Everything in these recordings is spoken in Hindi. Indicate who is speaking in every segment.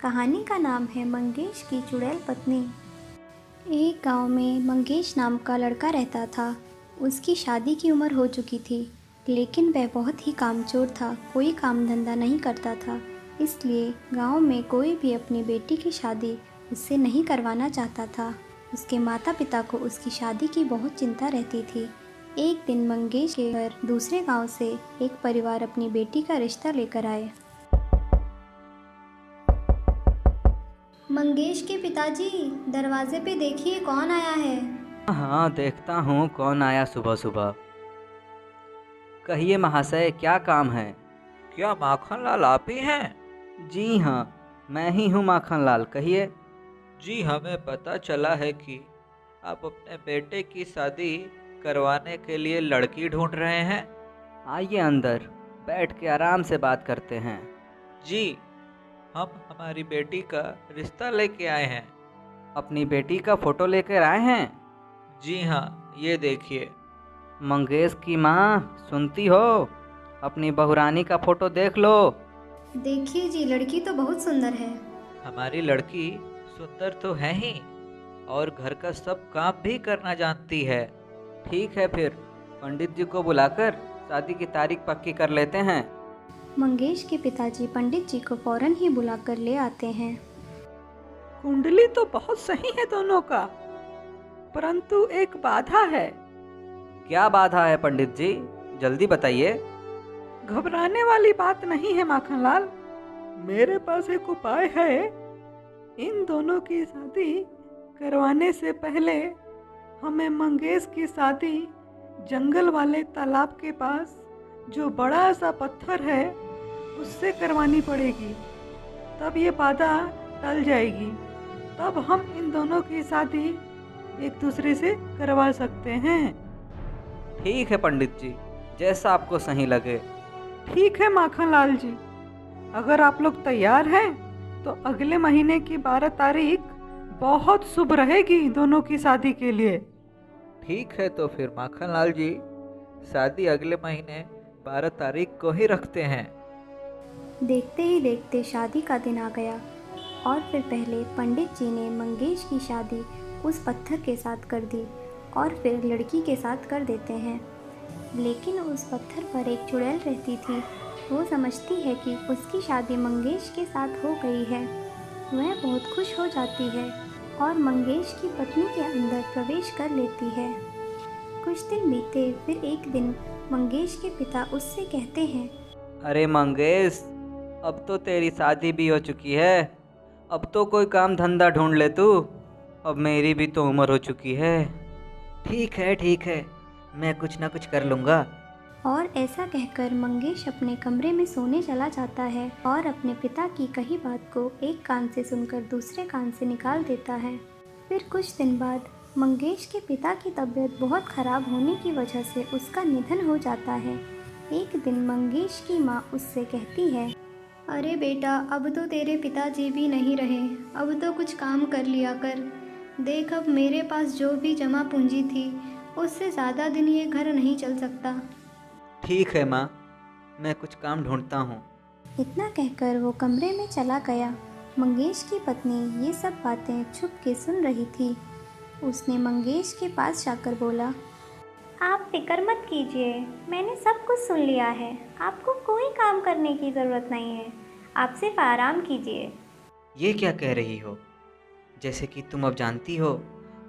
Speaker 1: कहानी का नाम है मंगेश की चुड़ैल पत्नी। एक गांव में मंगेश नाम का लड़का रहता था। उसकी शादी की उम्र हो चुकी थी, लेकिन वह बहुत ही कामचोर था। कोई काम धंधा नहीं करता था, इसलिए गांव में कोई भी अपनी बेटी की शादी उससे नहीं करवाना चाहता था। उसके माता पिता को उसकी शादी की बहुत चिंता रहती थी। एक दिन मंगेश के घर दूसरे गांव से एक परिवार अपनी बेटी का रिश्ता लेकर आए। मंगेश के पिताजी, दरवाजे पे देखिए कौन आया है।
Speaker 2: हाँ, देखता हूँ कौन आया सुबह सुबह। कहिए महाशय, क्या काम है?
Speaker 3: क्या माखनलाल आप ही हैं?
Speaker 2: जी हाँ, मैं ही हूँ माखनलाल, कहिए।
Speaker 3: जी, हमें पता चला है कि आप अपने बेटे की शादी करवाने के लिए लड़की ढूंढ रहे हैं।
Speaker 2: आइए अंदर, बैठ के आराम से बात करते हैं।
Speaker 3: जी, हम हमारी बेटी का रिश्ता लेके आए हैं।
Speaker 2: अपनी बेटी का फोटो लेकर आए हैं?
Speaker 3: जी हाँ, ये देखिए।
Speaker 2: मंगेश की माँ, सुनती हो? अपनी बहुरानी का फोटो देख लो।
Speaker 1: देखिए जी, लड़की तो बहुत सुंदर है।
Speaker 3: हमारी लड़की सुंदर तो है ही और घर का सब काम भी करना जानती है।
Speaker 2: ठीक है, फिर पंडित जी को बुलाकर शादी की तारीख पक्की कर लेते हैं।
Speaker 1: मंगेश के पिताजी पंडित जी को फौरन ही बुलाकर ले आते हैं।
Speaker 4: कुंडली तो बहुत सही है दोनों का, परंतु एक बाधा है।
Speaker 2: क्या बाधा है पंडित जी, जल्दी बताइए।
Speaker 4: घबराने वाली बात नहीं है माखनलाल, मेरे पास एक उपाय है। इन दोनों की शादी करवाने से पहले हमें मंगेश की शादी जंगल वाले तालाब के पास जो बड़ा सा पत्थर है उससे करवानी पड़ेगी, तब ये बाधा टल जाएगी। तब हम इन दोनों की शादी एक दूसरे से करवा सकते हैं।
Speaker 2: ठीक है पंडित जी, जैसा आपको सही लगे।
Speaker 4: ठीक है माखनलाल जी, अगर आप लोग तैयार हैं तो अगले महीने की 12 तारीख बहुत शुभ रहेगी दोनों की शादी के लिए।
Speaker 3: ठीक है, तो फिर माखनलाल जी, शादी अगले महीने 12 तारीख को ही रखते हैं।
Speaker 1: देखते ही देखते शादी का दिन आ गया और फिर पहले पंडित जी ने मंगेश की शादी उस पत्थर के साथ कर दी और फिर लड़की के साथ कर देते हैं। लेकिन उस पत्थर पर एक चुड़ैल रहती थी। वो समझती है कि उसकी शादी मंगेश के साथ हो गई है। वह बहुत खुश हो जाती है और मंगेश की पत्नी के अंदर प्रवेश कर लेती है। कुछ दिन बीते, फिर एक दिन मंगेश के पिता उससे कहते हैं,
Speaker 2: अरे मंगेश, अब तो तेरी शादी भी हो चुकी है, अब तो कोई काम धंधा ढूंढ ले तू। अब मेरी भी तो उम्र हो चुकी है। ठीक है, मैं कुछ ना कुछ कर लूँगा।
Speaker 1: और ऐसा कहकर मंगेश अपने कमरे में सोने चला जाता है और अपने पिता की कही बात को एक कान से सुनकर दूसरे कान से निकाल देता है। फिर कुछ दिन बाद मंगेश के पिता की तबीयत बहुत ख़राब होने की वजह से उसका निधन हो जाता है। एक दिन मंगेश की माँ उससे कहती है, अरे बेटा, अब तो तेरे पिताजी भी नहीं रहे, अब तो कुछ काम कर लिया कर। देख, अब मेरे पास जो भी जमा पूंजी थी उससे ज़्यादा दिन ये घर नहीं चल सकता।
Speaker 2: ठीक है माँ, मैं कुछ काम ढूंढता हूँ।
Speaker 1: इतना कहकर वो कमरे में चला गया। मंगेश की पत्नी ये सब बातें छुप के सुन रही थी। उसने मंगेश के पास जाकर बोला, आप फिक्र मत कीजिए, मैंने सब कुछ सुन लिया है। आपको कोई काम करने की ज़रूरत नहीं है, आप सिर्फ आराम कीजिए।
Speaker 2: ये क्या कह रही हो? जैसे कि तुम अब जानती हो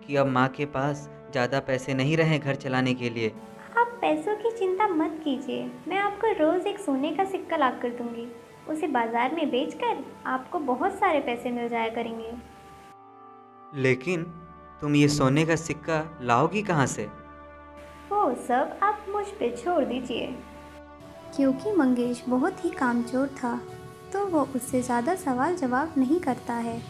Speaker 2: कि अब माँ के पास ज़्यादा पैसे नहीं रहे घर चलाने के लिए।
Speaker 1: आप पैसों की चिंता मत कीजिए, मैं आपको रोज़ एक सोने का सिक्का ला कर दूँगी। उसे बाज़ार में बेचकर आपको बहुत सारे पैसे मिल जाया करेंगे।
Speaker 2: लेकिन तुम ये सोने का सिक्का लाओगी कहाँ से?
Speaker 1: वो सब आप मुझ पे छोड़ दीजिए। क्योंकि मंगेश बहुत ही कामचोर था, तो वो उससे ज़्यादा सवाल जवाब नहीं करता है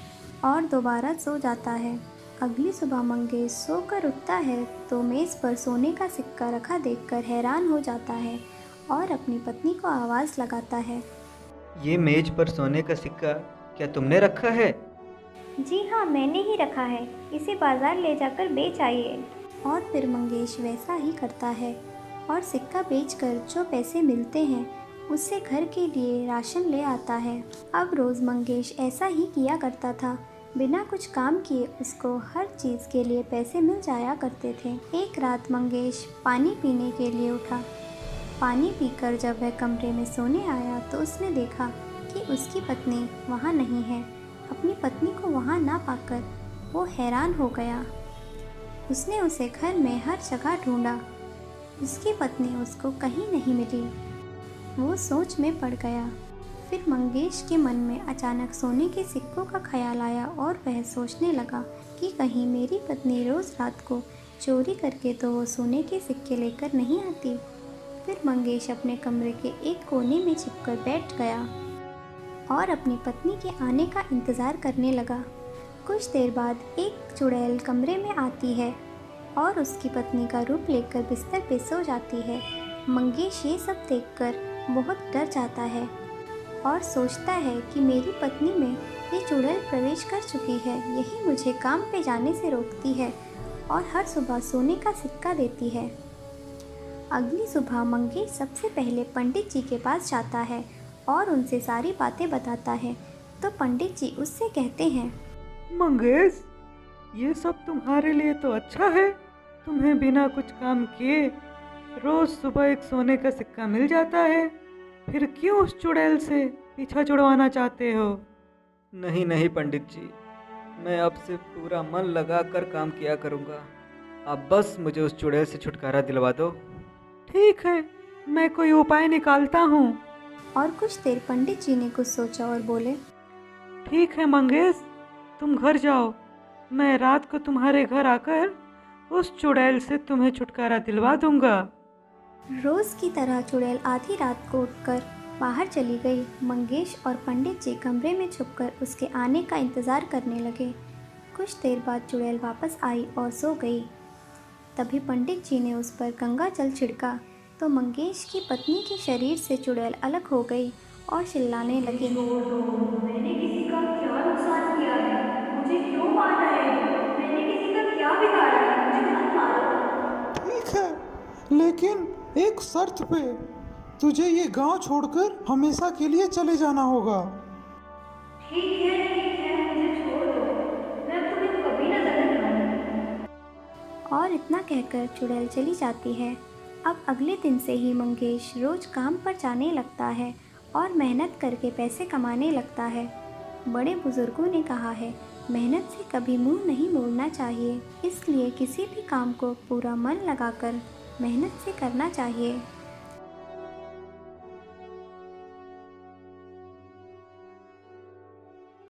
Speaker 1: और दोबारा सो जाता है। अगली सुबह मंगेश सोकर उठता है तो मेज़ पर सोने का सिक्का रखा देखकर हैरान हो जाता है और अपनी पत्नी को आवाज़ लगाता है,
Speaker 2: ये मेज पर सोने का सिक्का क्या तुमने रखा है?
Speaker 1: जी हाँ, मैंने ही रखा है, इसे बाज़ार ले जाकर बेच आइए। और फिर मंगेश वैसा ही करता है और सिक्का बेचकर जो पैसे मिलते हैं उससे घर के लिए राशन ले आता है। अब रोज़ मंगेश ऐसा ही किया करता था। बिना कुछ काम किए उसको हर चीज़ के लिए पैसे मिल जाया करते थे। एक रात मंगेश पानी पीने के लिए उठा। पानी पीकर जब वह कमरे में सोने आया तो उसने देखा कि उसकी पत्नी वहाँ नहीं है। अपनी पत्नी को वहाँ ना पाकर वो हैरान हो गया। उसने उसे घर में हर जगह ढूंढा। उसकी पत्नी उसको कहीं नहीं मिली। वो सोच में पड़ गया। फिर मंगेश के मन में अचानक सोने के सिक्कों का ख्याल आया और वह सोचने लगा कि कहीं मेरी पत्नी रोज़ रात को चोरी करके तो वो सोने के सिक्के लेकर नहीं आती। फिर मंगेश अपने कमरे के एक कोने में छिपकर बैठ गया और अपनी पत्नी के आने का इंतज़ार करने लगा। कुछ देर बाद एक चुड़ैल कमरे में आती है और उसकी पत्नी का रूप लेकर बिस्तर पे सो जाती है। मंगेश ये सब देखकर बहुत डर जाता है और सोचता है कि मेरी पत्नी में ये चुड़ैल प्रवेश कर चुकी है। यही मुझे काम पे जाने से रोकती है और हर सुबह सोने का सिक्का देती है। अगली सुबह मंगेश सबसे पहले पंडित जी के पास जाता है और उनसे सारी बातें बताता है। तो पंडित जी उससे कहते हैं,
Speaker 4: मंगेश, ये सब तुम्हारे लिए तो अच्छा है। तुम्हें बिना कुछ काम किए रोज सुबह एक सोने का सिक्का मिल जाता है। फिर क्यों उस चुड़ैल से पीछा छुड़वाना चाहते हो?
Speaker 2: नहीं नहीं पंडित जी, मैं अब से पूरा मन लगा कर काम किया करूँगा। आप बस मुझे उस चुड़ैल से छुटकारा दिलवा दो।
Speaker 4: ठीक है, मैं कोई उपाय निकालता हूँ।
Speaker 1: और कुछ देर पंडित जी ने कुछ सोचा और बोले,
Speaker 4: ठीक है मंगेश, तुम घर जाओ। मैं रात को तुम्हारे घर आकर उस चुड़ैल से तुम्हें छुटकारा दिलवा दूंगा।
Speaker 1: रोज़ की तरह चुड़ैल आधी रात को उठकर बाहर चली गई। मंगेश और पंडित जी कमरे में छुपकर उसके आने का इंतज़ार करने लगे। कुछ देर बाद चुड़ैल वापस आई और सो गई। तभी पंडित जी ने उस पर गंगा जल छिड़का तो मंगेश की पत्नी के शरीर से चुड़ैल अलग हो गई और चिल्लाने लगी,
Speaker 5: मैंने किसी का क्या नुकसान किया है? मुझे क्यों मार रहे हो? मैंने किसी का क्या बिगाड़ा है? मुझे मत मारो।
Speaker 6: ठीक है, लेकिन एक शर्त पे। तुझे ये गांव छोड़कर हमेशा के लिए चले जाना होगा।
Speaker 5: ठीक है, मुझे छोड़ दो। मैं अब तुम्हें कभी नजर नहीं आऊंगी।
Speaker 1: और इतना कहकर चुड़ैल चली जाती है। अब अगले दिन से ही मंगेश रोज़ काम पर जाने लगता है और मेहनत करके पैसे कमाने लगता है। बड़े बुजुर्गों ने कहा है, मेहनत से कभी मुंह नहीं मोड़ना चाहिए। इसलिए किसी भी काम को पूरा मन लगाकर मेहनत से करना चाहिए।